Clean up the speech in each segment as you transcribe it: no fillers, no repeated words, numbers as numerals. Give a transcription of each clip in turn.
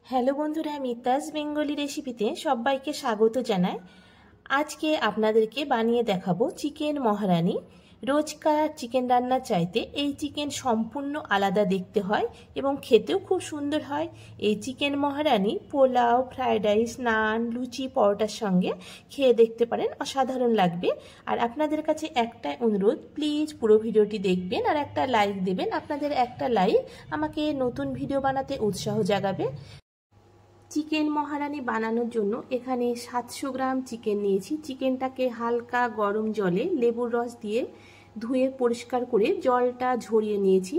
Hello বন্ধুরা, মিতাজ Bengali রেসিপিতে সবাইকে স্বাগত জানাই। আজকে আপনাদেরকে বানিয়ে দেখাবো চিকেন মহারানি। রোজকার চিকেন রান্নার চাইতে এই চিকেন সম্পূর্ণ আলাদা দেখতে হয় এবং খেতেও খুব সুন্দর হয়। এই চিকেন মহারানি পোলাও, ফ্রায়েড রাইস, নান, লুচি, পরোটার সঙ্গে খেয়ে দেখতে পারেন, অসাধারণ লাগবে। আর আপনাদের কাছে একটাই অনুরোধ, প্লিজ পুরো ভিডিওটি দেখবেন আর একটা লাইক দেবেন। আপনাদের একটা লাইক আমাকে নতুন ভিডিও বানাতে উৎসাহ জাগাবে। চিকেন মহারানি বানানোর জন্য এখানে 700 গ্রাম চিকেন নিয়েছি। চিকেনটাকে হালকা গরম জলে লেবুর রস দিয়ে ধুয়ে পরিষ্কার করে জলটা ঝরিয়ে নিয়েছি।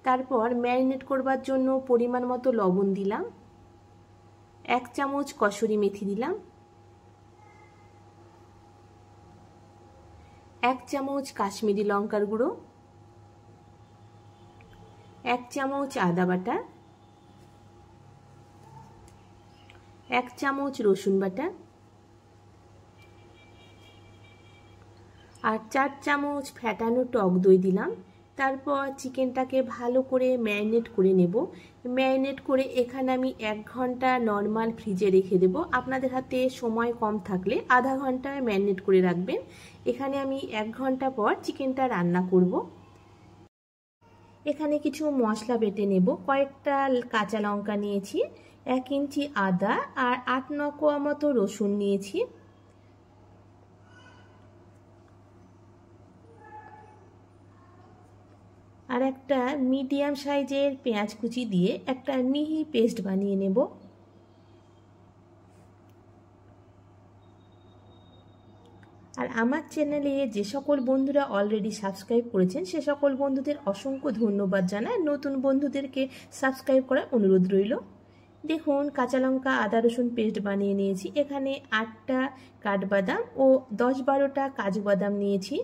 তারপর ম্যারিনেট করবার জন্য পরিমাণ মতো লবণ দিলাম, 1 চামচ কসুরি মেথি দিলাম, 1 চামচ কাশ্মীরি লঙ্কার গুঁড়ো, 1 চামচ আদা বাটা, 1 চামচ রসুন বাটা আর 4 চামচ ফ্যাটানো টক দই দিলাম। তারপর চিকেনটাকে ভালো করে ম্যারিনেট করে নেব। ম্যারিনেট করে এখানে আমি 1 ঘন্টা নর্মাল ফ্রিজে রেখে দেব। আপনাদের হাতে সময় কম থাকলে আধা ঘন্টায় ম্যারিনেট করে রাখবেন। এখানে আমি 1 ঘন্টা পর চিকেনটা রান্না করব। এখানে কিছু মশলা বেটে নেব। কয়েকটা কাঁচা লঙ্কা নিয়েছি, 1 ইঞ্চি আদা আর 8-9 কোয়া মতো রসুন নিয়েছি। আর একটা মিডিয়াম সাইজের পেঁয়াজ কুচি দিয়ে একটা মিহি পেস্ট বানিয়ে নেব। আর আমার চ্যানেলে যে সকল বন্ধুরা অলরেডি সাবস্ক্রাইব করেছেন সে সকল বন্ধুদের অসংখ্য ধন্যবাদ জানাই। নতুন বন্ধুদেরকে সাবস্ক্রাইব করার অনুরোধ রইল। দেখুন, কাঁচা লঙ্কা আদা রসুন পেস্ট বানিয়ে নিয়েছি। এখানে 8টা কাঠবাদাম ও 10-12টা কাজু বাদাম নিয়েছি।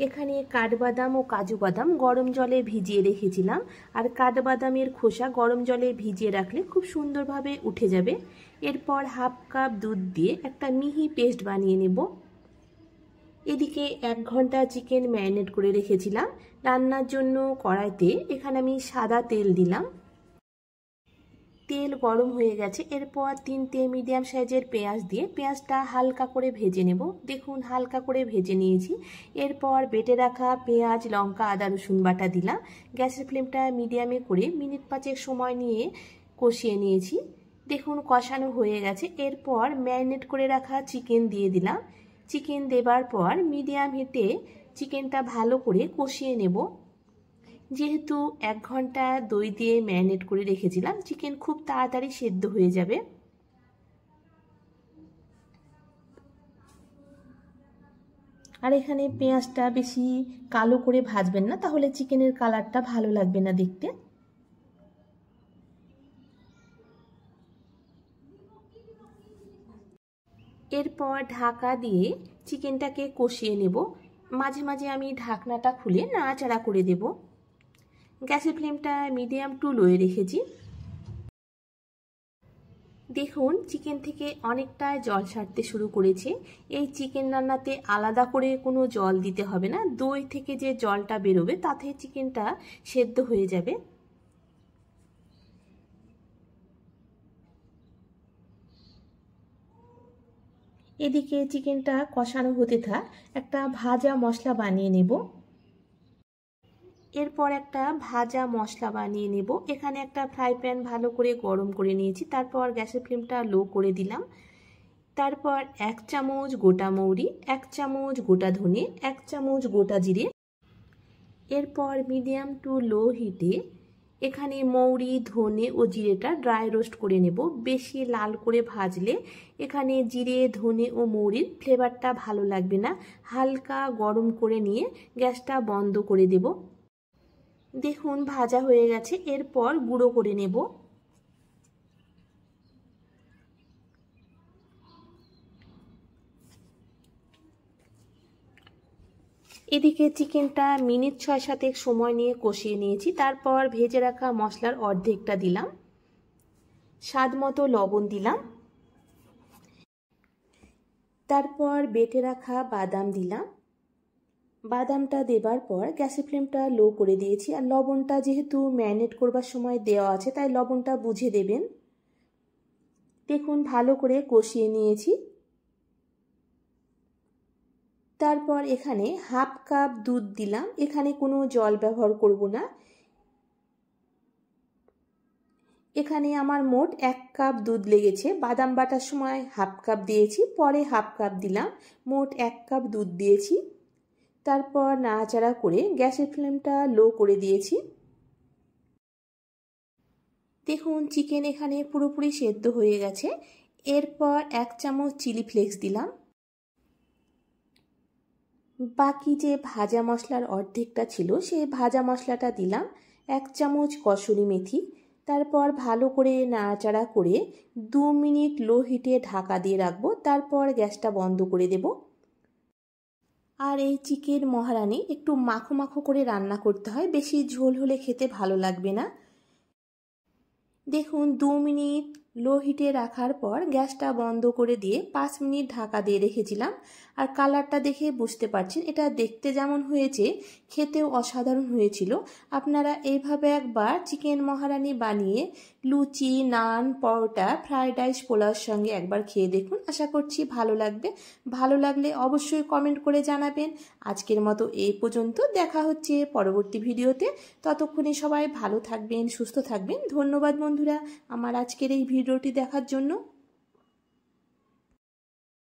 এখানে কাঠবাদাম ও কাজু বাদাম গরম জলে ভিজিয়ে রেখেছিলাম। আর কাঠবাদামের খোসা গরম জলে ভিজিয়ে রাখলে খুব সুন্দরভাবে উঠে যাবে। এরপর 1/2 কাপ দুধ দিয়ে একটা মিহি পেস্ট বানিয়ে নেব। এদিকে 1 ঘন্টা চিকেন ম্যারিনেট করে রেখেছিলাম। রান্নার জন্য কড়াইতে এখানে আমি সাদা তেল দিলাম। তেল গরম হয়ে গেছে। এরপর 3টে মিডিয়াম সাইজের পেঁয়াজ দিয়ে পেঁয়াজটা হালকা করে ভেজে নেব। দেখুন, হালকা করে ভেজে নিয়েছি। এরপর বেটে রাখা পেঁয়াজ, লঙ্কা, আদা রসুন বাটা দিলাম। গ্যাসের ফ্লেমটা মিডিয়ামে করে মিনিট 5 সময় নিয়ে কষিয়ে নিয়েছি। দেখুন, কষানো হয়ে গেছে। এরপর ম্যারিনেট করে রাখা চিকেন দিয়ে দিলাম। চিকেন দেবার পর মিডিয়াম হিটে চিকেনটা ভালো করে কষিয়ে নেব। যেহেতু 1 ঘন্টা দই দিয়ে ম্যারিনেট করে রেখেছিলাম, চিকেন খুব তাড়াতাড়ি সেদ্ধ হয়ে যাবে। আর এখানে পেঁয়াজটা বেশি কালো করে ভাজবেন না, তাহলে চিকেনের কালারটা ভালো লাগবে না দেখতে। এরপর ঢাকা দিয়ে চিকেনটাকে কষিয়ে নেব। মাঝে মাঝে আমি ঢাকনাটা খুলে নাড়াচাড়া করে দেব। গ্যাসের ফ্লেমটা মিডিয়াম টু লোয়ে রেখেছি। দেখুন, চিকেন থেকে অনেকটা জল ছাড়তে শুরু করেছে। এই চিকেন রান্নাতে আলাদা করে কোনো জল দিতে হবে না। দই থেকে যে জলটা বেরোবে তাতে চিকেনটা সেদ্ধ হয়ে যাবে। এদিকে চিকেনটা কষানো হতে থাক, একটা ভাজা মশলা বানিয়ে নেব। এরপর একটা ভাজা মশলা বানিয়ে নেব। এখানে একটা ফ্রাই প্যান ভালো করে গরম করে নিয়েছি। তারপর গ্যাসের ফ্লেমটা লো করে দিলাম। তারপর 1 চামচ গোটা মৌরি, 1 চামচ গোটা ধনে, 1 চামচ গোটা জিরে। এরপর মিডিয়াম টু লো হিটে এখানে মৌরি, ধনে ও জিরেটা ড্রাই রোস্ট করে নেব। বেশি লাল করে ভাজলে এখানে জিরে, ধনে ও মৌরির ফ্লেভারটা ভালো লাগবে না। হালকা গরম করে নিয়ে গ্যাসটা বন্ধ করে দেব। দেখুন, ভাজা হয়ে গেছে। এরপর গুঁড়ো করে নেব। এদিকে চিকেনটা মিনিট 6-7 সময় নিয়ে কষিয়ে নিয়েছি। তারপর ভেজে রাখা মশলার অর্ধেকটা দিলাম, স্বাদ মতো লবণ দিলাম। তারপর বেটে রাখা বাদাম দিলাম। বাদামটা দেবার পর গ্যাসের ফ্লেমটা লো করে দিয়েছি। আর লবণটা যেহেতু ম্যারিনেট করবার সময় দেওয়া আছে তাই লবণটা বুঝে দেবেন। দেখুন ভালো করে কষিয়ে নিয়েছি। তারপর এখানে হাফ কাপ দুধ দিলাম, এখানে কোনো জল ব্যবহার করব না। এখানে আমার মোট 1 কাপ দুধ লেগেছে। বাদাম বাটার সময় হাফ কাপ দিয়েছি, পরে হাফ কাপ দিলাম, মোট 1 কাপ দুধ দিয়েছি। তারপর নাড়াচাড়া করে গ্যাসের ফ্লেমটা লো করে দিয়েছি। দেখুন চিকেন এখানে পুরোপুরি সেদ্ধ হয়ে গেছে। এরপর 1 চামচ চিলি ফ্লেক্স দিলাম। বাকি যে ভাজা মশলার অর্ধেকটা ছিল সেই ভাজা মশলাটা দিলাম, 1 চামচ কসুরি মেথি। তারপর ভালো করে নাড়াচাড়া করে 2 মিনিট লো হিটে ঢাকা দিয়ে রাখবো। তারপর গ্যাসটা বন্ধ করে দেব। আর এই চিকেন মহারানি একটু মাখো মাখো করে রান্না করতে হয়, বেশি ঝোল হলে খেতে ভালো লাগবে না। দেখুন 2 মিনিট লো হিটে রাখার পর গ্যাসটা বন্ধ করে দিয়ে 5 মিনিট ঢাকা দিয়ে রেখেছিলাম। আর কালারটা দেখে বুঝতে পারছেন এটা দেখতে যেমন হয়েছে খেতেও অসাধারণ হয়েছিল। আপনারা এইভাবে একবার চিকেন মহারানি বানিয়ে লুচি, নান, পরোটা, ফ্রাইড রাইস, পোলাওর সঙ্গে একবার খেয়ে দেখুন। আশা করছি ভালো লাগবে। ভালো লাগলে অবশ্যই কমেন্ট করে জানাবেন। আজকের মতো এই পর্যন্ত, দেখা হচ্ছে পরবর্তী ভিডিওতে। ততক্ষণে সবাই ভালো থাকবেন, সুস্থ থাকবেন। ধন্যবাদ বন্ধুরা আমার আজকের এই ভিডিওটি দেখার জন্য।